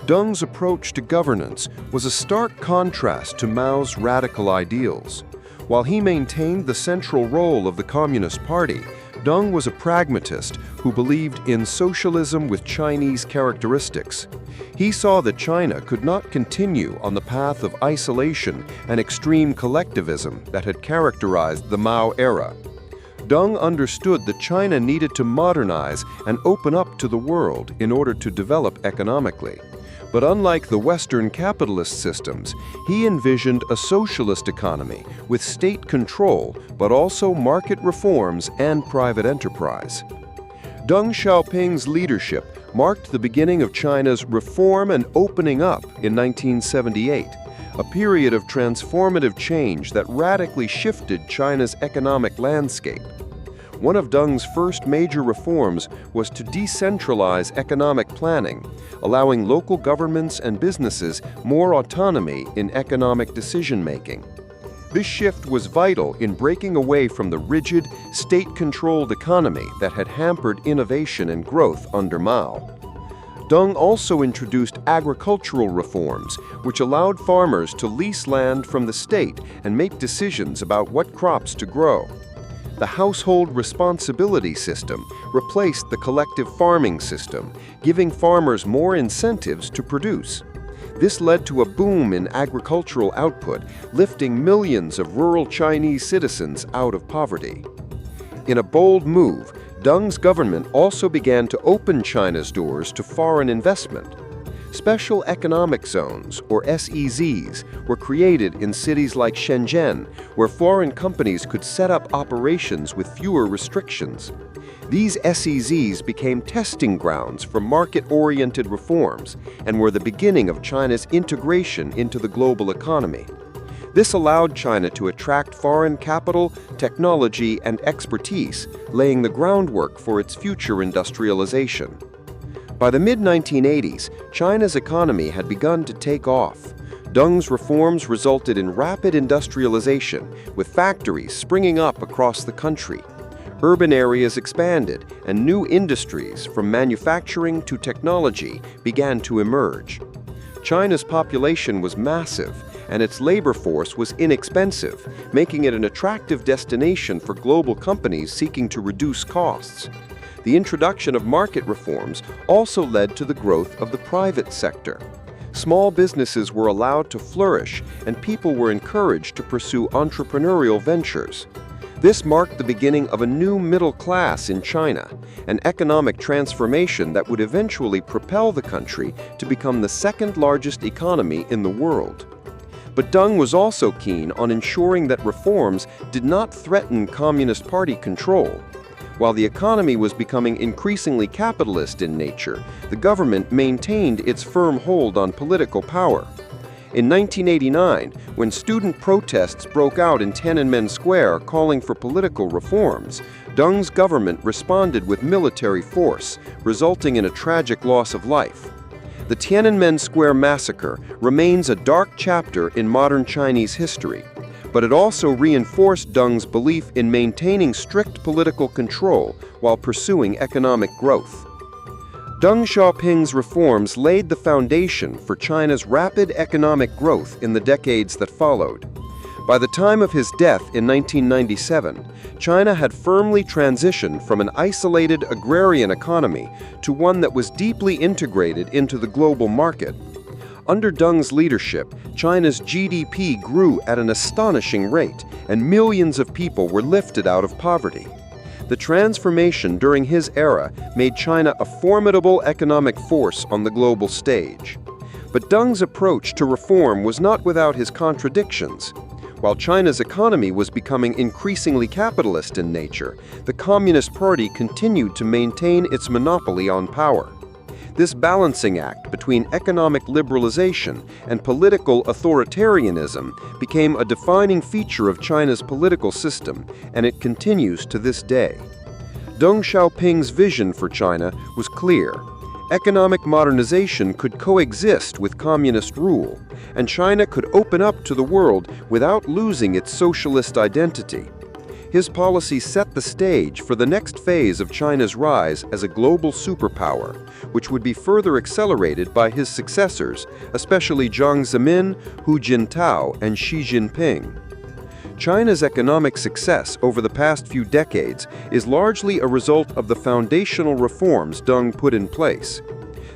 Deng's approach to governance was a stark contrast to Mao's radical ideals. While he maintained the central role of the Communist Party, Deng was a pragmatist who believed in socialism with Chinese characteristics. He saw that China could not continue on the path of isolation and extreme collectivism that had characterized the Mao era. Deng understood that China needed to modernize and open up to the world in order to develop economically. But unlike the Western capitalist systems, he envisioned a socialist economy with state control, but also market reforms and private enterprise. Deng Xiaoping's leadership marked the beginning of China's reform and opening up in 1978, a period of transformative change that radically shifted China's economic landscape. One of Deng's first major reforms was to decentralize economic planning, allowing local governments and businesses more autonomy in economic decision-making. This shift was vital in breaking away from the rigid, state-controlled economy that had hampered innovation and growth under Mao. Deng also introduced agricultural reforms, which allowed farmers to lease land from the state and make decisions about what crops to grow. The household responsibility system replaced the collective farming system, giving farmers more incentives to produce. This led to a boom in agricultural output, lifting millions of rural Chinese citizens out of poverty. In a bold move, Deng's government also began to open China's doors to foreign investment. Special economic zones, or SEZs, were created in cities like Shenzhen, where foreign companies could set up operations with fewer restrictions. These SEZs became testing grounds for market-oriented reforms and were the beginning of China's integration into the global economy. This allowed China to attract foreign capital, technology, and expertise, laying the groundwork for its future industrialization. By the mid-1980s, China's economy had begun to take off. Deng's reforms resulted in rapid industrialization, with factories springing up across the country. Urban areas expanded, and new industries, from manufacturing to technology, began to emerge. China's population was massive, and its labor force was inexpensive, making it an attractive destination for global companies seeking to reduce costs. The introduction of market reforms also led to the growth of the private sector. Small businesses were allowed to flourish, and people were encouraged to pursue entrepreneurial ventures. This marked the beginning of a new middle class in China, an economic transformation that would eventually propel the country to become the second-largest economy in the world. But Deng was also keen on ensuring that reforms did not threaten Communist Party control. While the economy was becoming increasingly capitalist in nature, the government maintained its firm hold on political power. In 1989, when student protests broke out in Tiananmen Square calling for political reforms, Deng's government responded with military force, resulting in a tragic loss of life. The Tiananmen Square massacre remains a dark chapter in modern Chinese history, but it also reinforced Deng's belief in maintaining strict political control while pursuing economic growth. Deng Xiaoping's reforms laid the foundation for China's rapid economic growth in the decades that followed. By the time of his death in 1997, China had firmly transitioned from an isolated agrarian economy to one that was deeply integrated into the global market. Under Deng's leadership, China's GDP grew at an astonishing rate, and millions of people were lifted out of poverty. The transformation during his era made China a formidable economic force on the global stage. But Deng's approach to reform was not without his contradictions. While China's economy was becoming increasingly capitalist in nature, the Communist Party continued to maintain its monopoly on power. This balancing act between economic liberalization and political authoritarianism became a defining feature of China's political system, and it continues to this day. Deng Xiaoping's vision for China was clear. Economic modernization could coexist with communist rule, and China could open up to the world without losing its socialist identity. His policy set the stage for the next phase of China's rise as a global superpower, which would be further accelerated by his successors, especially Jiang Zemin, Hu Jintao, and Xi Jinping. China's economic success over the past few decades is largely a result of the foundational reforms Deng put in place.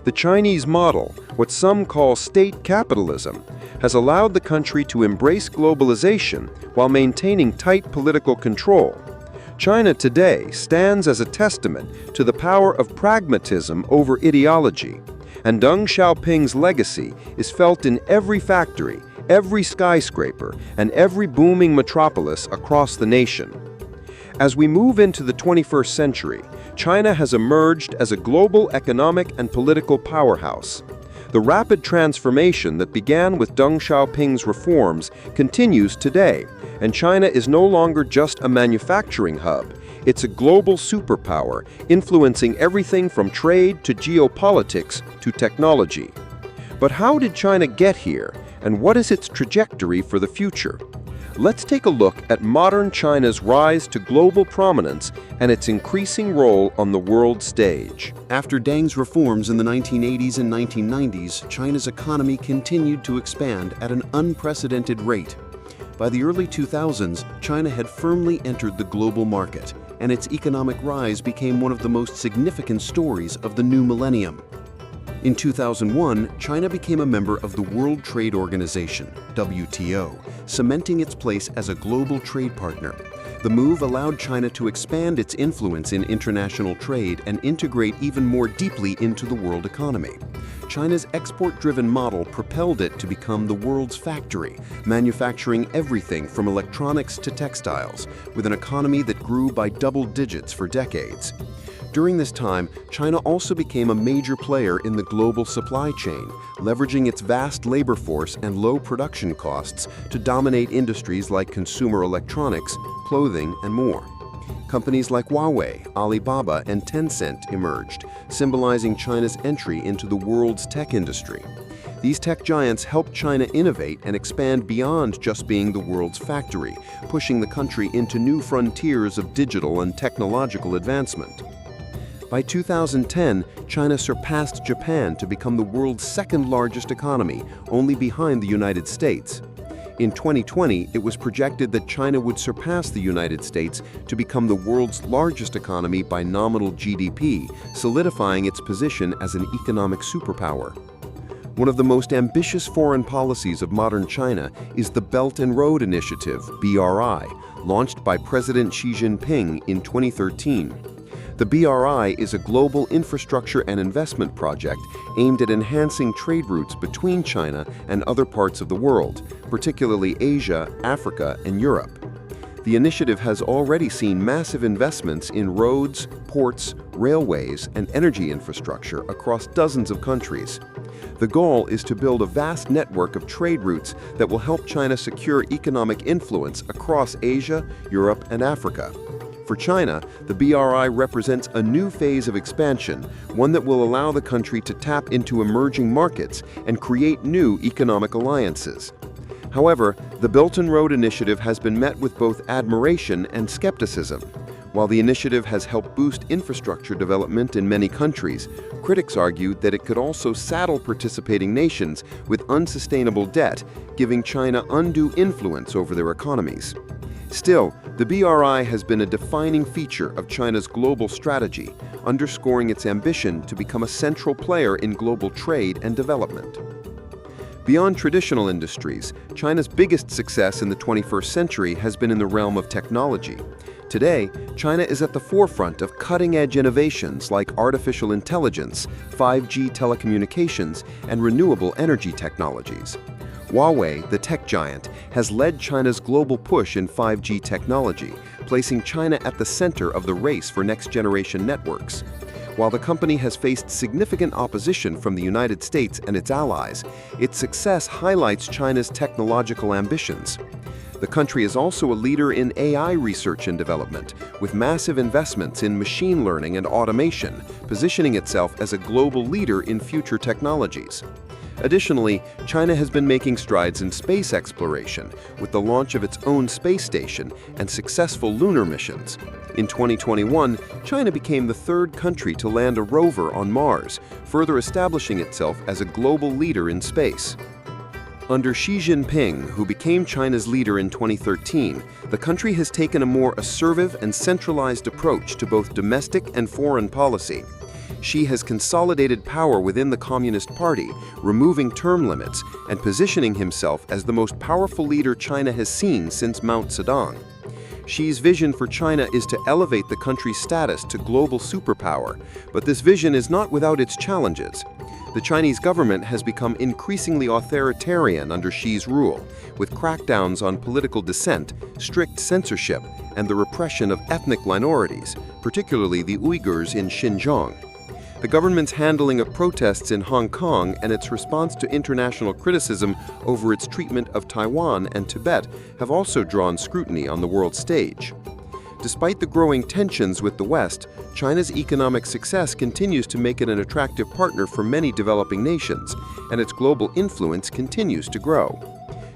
The Chinese model, what some call state capitalism, has allowed the country to embrace globalization while maintaining tight political control. China today stands as a testament to the power of pragmatism over ideology, and Deng Xiaoping's legacy is felt in every factory, every skyscraper, and every booming metropolis across the nation. As we move into the 21st century, China has emerged as a global economic and political powerhouse. The rapid transformation that began with Deng Xiaoping's reforms continues today, and China is no longer just a manufacturing hub. It's a global superpower, influencing everything from trade to geopolitics to technology. But how did China get here, and what is its trajectory for the future? Let's take a look at modern China's rise to global prominence and its increasing role on the world stage. After Deng's reforms in the 1980s and 1990s, China's economy continued to expand at an unprecedented rate. By the early 2000s, China had firmly entered the global market, and its economic rise became one of the most significant stories of the new millennium. In 2001, China became a member of the World Trade Organization, WTO, cementing its place as a global trade partner. The move allowed China to expand its influence in international trade and integrate even more deeply into the world economy. China's export-driven model propelled it to become the world's factory, manufacturing everything from electronics to textiles, with an economy that grew by double digits for decades. During this time, China also became a major player in the global supply chain, leveraging its vast labor force and low production costs to dominate industries like consumer electronics, clothing, and more. Companies like Huawei, Alibaba, and Tencent emerged, symbolizing China's entry into the world's tech industry. These tech giants helped China innovate and expand beyond just being the world's factory, pushing the country into new frontiers of digital and technological advancement. By 2010, China surpassed Japan to become the world's second-largest economy, only behind the United States. In 2020, it was projected that China would surpass the United States to become the world's largest economy by nominal GDP, solidifying its position as an economic superpower. One of the most ambitious foreign policies of modern China is the Belt and Road Initiative, BRI, launched by President Xi Jinping in 2013. The BRI is a global infrastructure and investment project aimed at enhancing trade routes between China and other parts of the world, particularly Asia, Africa, and Europe. The initiative has already seen massive investments in roads, ports, railways, and energy infrastructure across dozens of countries. The goal is to build a vast network of trade routes that will help China secure economic influence across Asia, Europe, and Africa. For China, the BRI represents a new phase of expansion, one that will allow the country to tap into emerging markets and create new economic alliances. However, the Belt and Road Initiative has been met with both admiration and skepticism. While the initiative has helped boost infrastructure development in many countries, critics argued that it could also saddle participating nations with unsustainable debt, giving China undue influence over their economies. Still, the BRI has been a defining feature of China's global strategy, underscoring its ambition to become a central player in global trade and development. Beyond traditional industries, China's biggest success in the 21st century has been in the realm of technology. Today, China is at the forefront of cutting-edge innovations like artificial intelligence, 5G telecommunications, and renewable energy technologies. Huawei, the tech giant, has led China's global push in 5G technology, placing China at the center of the race for next-generation networks. While the company has faced significant opposition from the United States and its allies, its success highlights China's technological ambitions. The country is also a leader in AI research and development, with massive investments in machine learning and automation, positioning itself as a global leader in future technologies. Additionally, China has been making strides in space exploration, with the launch of its own space station and successful lunar missions. In 2021, China became the third country to land a rover on Mars, further establishing itself as a global leader in space. Under Xi Jinping, who became China's leader in 2013, the country has taken a more assertive and centralized approach to both domestic and foreign policy. Xi has consolidated power within the Communist Party, removing term limits and positioning himself as the most powerful leader China has seen since Mao Zedong. Xi's vision for China is to elevate the country's status to global superpower, but this vision is not without its challenges. The Chinese government has become increasingly authoritarian under Xi's rule, with crackdowns on political dissent, strict censorship, and the repression of ethnic minorities, particularly the Uyghurs in Xinjiang. The government's handling of protests in Hong Kong and its response to international criticism over its treatment of Taiwan and Tibet have also drawn scrutiny on the world stage. Despite the growing tensions with the West, China's economic success continues to make it an attractive partner for many developing nations, and its global influence continues to grow.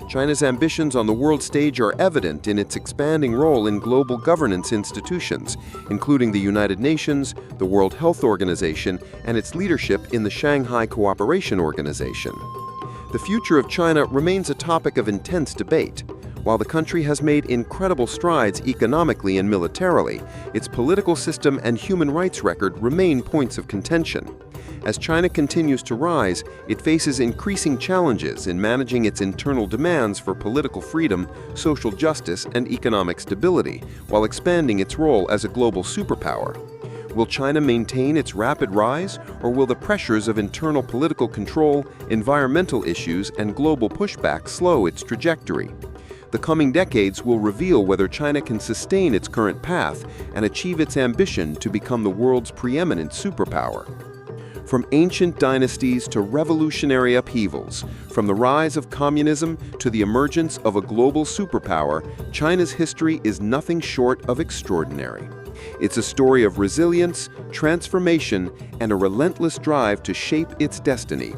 China's ambitions on the world stage are evident in its expanding role in global governance institutions, including the United Nations, the World Health Organization, and its leadership in the Shanghai Cooperation Organization. The future of China remains a topic of intense debate. While the country has made incredible strides economically and militarily, its political system and human rights record remain points of contention. As China continues to rise, it faces increasing challenges in managing its internal demands for political freedom, social justice, and economic stability, while expanding its role as a global superpower. Will China maintain its rapid rise, or will the pressures of internal political control, environmental issues, and global pushback slow its trajectory? The coming decades will reveal whether China can sustain its current path and achieve its ambition to become the world's preeminent superpower. From ancient dynasties to revolutionary upheavals, from the rise of communism to the emergence of a global superpower, China's history is nothing short of extraordinary. It's a story of resilience, transformation, and a relentless drive to shape its destiny.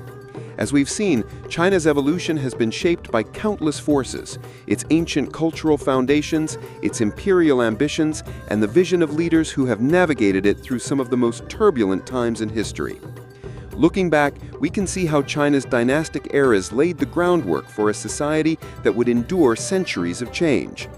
As we've seen, China's evolution has been shaped by countless forces: its ancient cultural foundations, its imperial ambitions, and the vision of leaders who have navigated it through some of the most turbulent times in history. Looking back, we can see how China's dynastic eras laid the groundwork for a society that would endure centuries of change.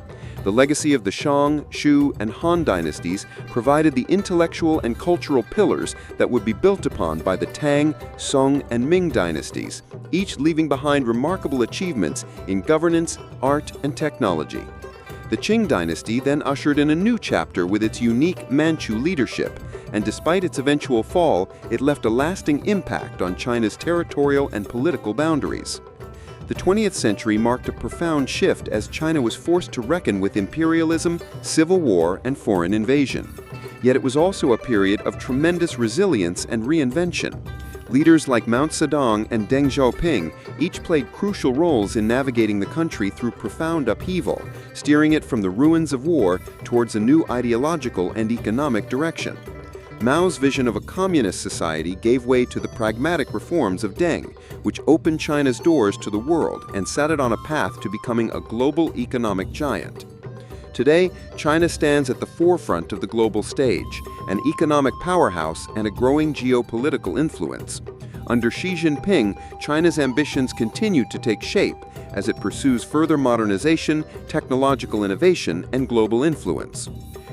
The legacy of the Shang, Shu, and Han dynasties provided the intellectual and cultural pillars that would be built upon by the Tang, Song, and Ming dynasties, each leaving behind remarkable achievements in governance, art, and technology. The Qing dynasty then ushered in a new chapter with its unique Manchu leadership, and despite its eventual fall, it left a lasting impact on China's territorial and political boundaries. The 20th century marked a profound shift as China was forced to reckon with imperialism, civil war, and foreign invasion. Yet it was also a period of tremendous resilience and reinvention. Leaders like Mao Zedong and Deng Xiaoping each played crucial roles in navigating the country through profound upheaval, steering it from the ruins of war towards a new ideological and economic direction. Mao's vision of a communist society gave way to the pragmatic reforms of Deng, which opened China's doors to the world and set it on a path to becoming a global economic giant. Today, China stands at the forefront of the global stage, an economic powerhouse and a growing geopolitical influence. Under Xi Jinping, China's ambitions continue to take shape as it pursues further modernization, technological innovation, and global influence.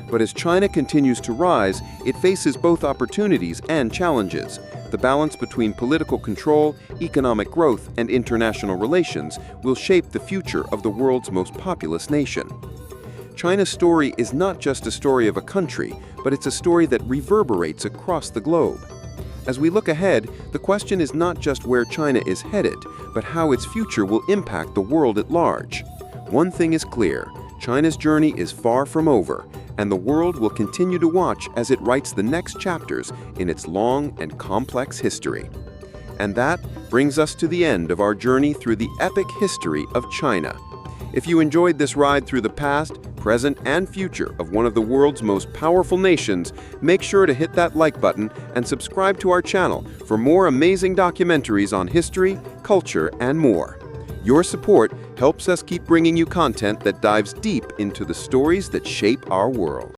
But as China continues to rise, it faces both opportunities and challenges. The balance between political control, economic growth, and international relations will shape the future of the world's most populous nation. China's story is not just a story of a country, but it's a story that reverberates across the globe. As we look ahead, the question is not just where China is headed, but how its future will impact the world at large. One thing is clear: China's journey is far from over, and the world will continue to watch as it writes the next chapters in its long and complex history. And that brings us to the end of our journey through the epic history of China. If you enjoyed this ride through the past, present, and future of one of the world's most powerful nations, make sure to hit that like button and subscribe to our channel for more amazing documentaries on history, culture, and more. Your support helps us keep bringing you content that dives deep into the stories that shape our world.